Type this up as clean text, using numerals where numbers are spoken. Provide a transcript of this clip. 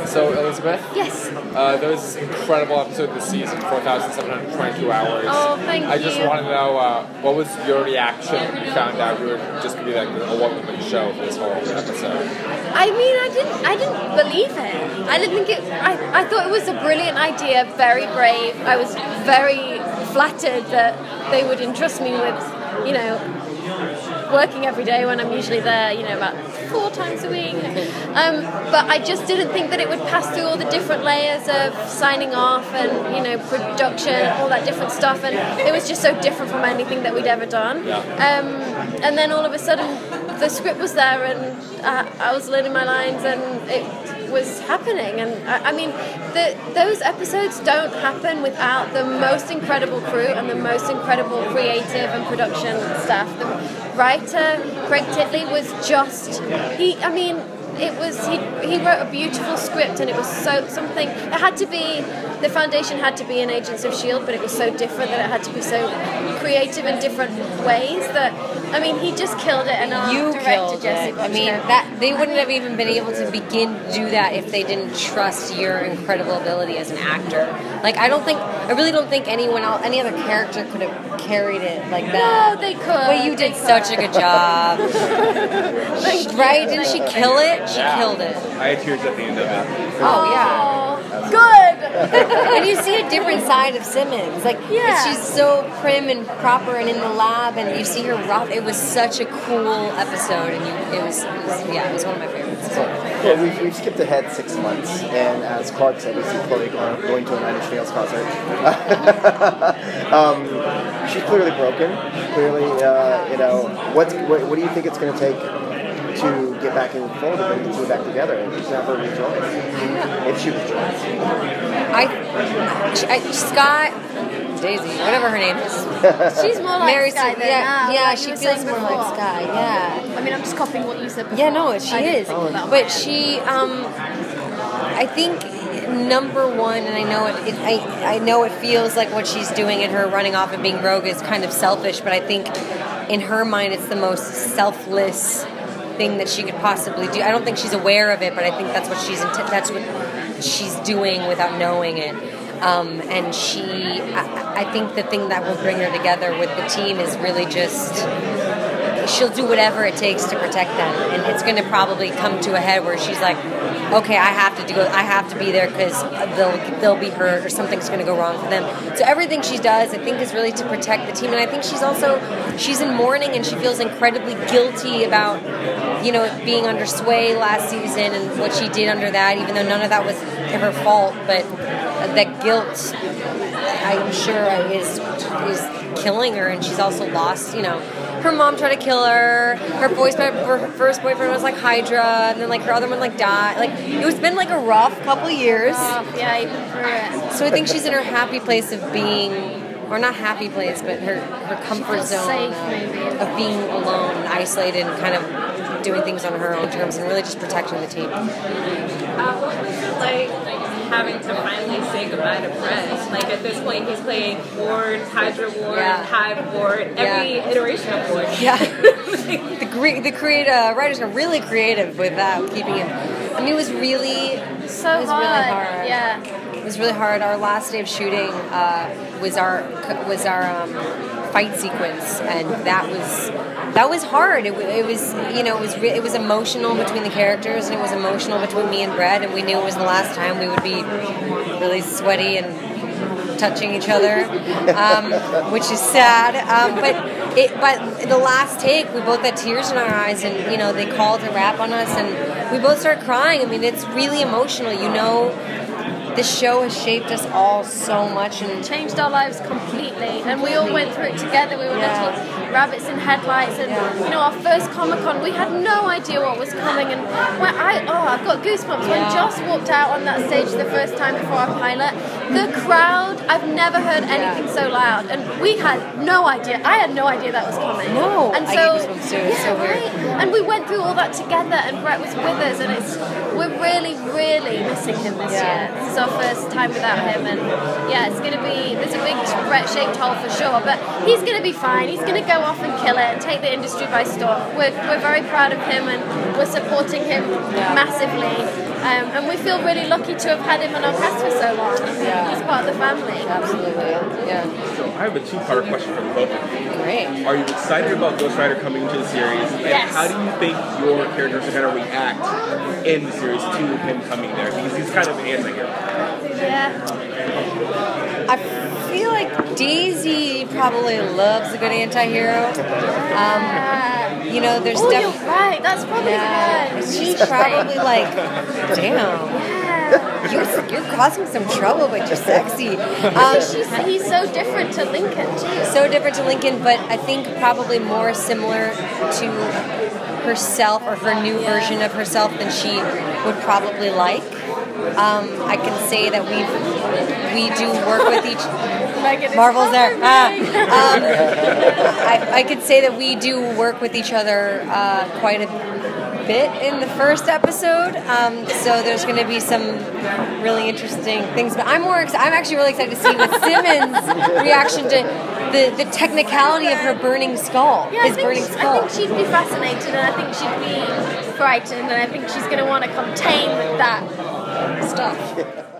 So, Elizabeth? Yes. There was this incredible episode this season, 4,722 hours. Oh, thank you. I just want to know, what was your reaction when you found out you were just going to be like a one-woman show for this whole episode? I mean, I didn't believe it. I didn't think it. I thought it was a brilliant idea, very brave. I was very flattered that they would entrust me with, working every day when I'm usually there, about 4 times a week. But I just didn't think that it would pass through all the different layers of signing off and, production, all that different stuff. And it was just so different from anything that we'd ever done. Yeah. And then all of a sudden, the script was there and I was learning my lines and it was happening. And I mean, those episodes don't happen without the most incredible crew and the most incredible creative and production staff. The writer, Greg Titley, was just, he wrote a beautiful script and it was something, it had to be, the foundation had to be in Agents of S.H.I.E.L.D., but it was so different that it had to be so creative in different ways that, he just killed it. And our director, Jesse Butcher, they wouldn't have even been able to begin to do that if they didn't trust your incredible ability as an actor. I really don't think any other character could have carried it like that. No, they could. But you did such a good job. Right? Didn't she kill it? She killed it. I had tears at the end of it. Oh, yeah. Good! And you see a different side of Simmons. She's so prim and proper and in the lab, and you see her rough. It was such a cool episode, and it was one of my favorites. Well, we've skipped ahead 6 months, and as Clark said, we see Chloe going to a Nine Inch Nails concert. She's clearly broken. Clearly, what do you think it's going to take to get back in the fold and bring the team back together and just have her rejoice? If she rejoices. Scott, Daisy, whatever her name is. She's more like Mary Sky than now. Yeah, she feels more like Sky, yeah. I mean, I'm just copying what you said before. Yeah, no, she is. But she, I think, number one, and I know it feels like what she's doing and her running off and being rogue is kind of selfish, but I think in her mind it's the most selfless thing that she could possibly do. I don't think she's aware of it, but I think that's what she's doing without knowing it. And I think the thing that will bring her together with the team is really just she'll do whatever it takes to protect them, and it's going to probably come to a head where she's like, okay, I have to be there because they'll be hurt or something's going to go wrong for them. So everything she does, I think, is really to protect the team, and I think she's in mourning and she feels incredibly guilty about being under Sway last season and what she did under that, even though none of that was her fault, but that guilt, I'm sure, is killing her, and she's also lost, her mom tried to kill her, her first boyfriend was like Hydra, and then her other one died. It's been a rough couple years. Yeah, even through it. So I think she's in her happy place of being, or not happy place, but her comfort zone safe, of being alone, isolated, and kind of doing things on her own terms, and really just protecting the team. What was it like having to finally say goodbye to Brett? At this point, he's played Ward, Hydra Ward, Hive Ward, every iteration of Ward. Yeah. The writers are really creative with that, keeping him. I mean, it was really really hard. Yeah. It was really hard. Our last day of shooting was our fight sequence, and that was hard. It was emotional between the characters, and it was emotional between me and Brett, and we knew it was the last time we would be really sweaty and touching each other, which is sad. But the last take, we both had tears in our eyes, and they called a wrap on us, and we both started crying. I mean, it's really emotional. This show has shaped us all so much and changed our lives completely, and we all went through it together. We were little rabbits in headlights, and our first Comic-Con, we had no idea what was coming, and I've got goosebumps when Joss walked out on that stage the first time before our pilot. The crowd, I've never heard anything so loud, and we had no idea. I had no idea that was coming. No, and I get goosebumps too. It's so weird. And we went through all that together, and Brett was with us, and we're really, really missing him this year. This is our first time without him, and yeah, it's going to be, there's a big regret-shaped hole for sure, but he's going to be fine. He's going to go off and kill it and take the industry by storm. We're very proud of him, and we're supporting him massively. And we feel really lucky to have had him on our cast for so long. He's part of the family. Absolutely. Yeah. So I have a two-part question for the both of you. Great. Are you excited about Ghost Rider coming into the series? And Yes. how do you think your characters are going to react in the series to him coming there? Because he's kind of an anti-hero. Yeah. I feel like Daisy probably loves a good anti-hero. You know, there's Oh, you're right. That's probably her. She's probably like, damn, you're causing some trouble, but you're sexy. He's so different to Lincoln too. So different to Lincoln, but I think probably more similar to herself or her new version of herself than she would probably like. I can say that we do work with each. Marvel's there. I could say that we do work with each other quite a bit in the first episode. So there's going to be some really interesting things. But I'm actually really excited to see with Simmons' reaction to the technicality of her burning skull. Yeah, burning skull. I think she'd be fascinated, and I think she'd be frightened, and I think she's going to want to contain that stuff.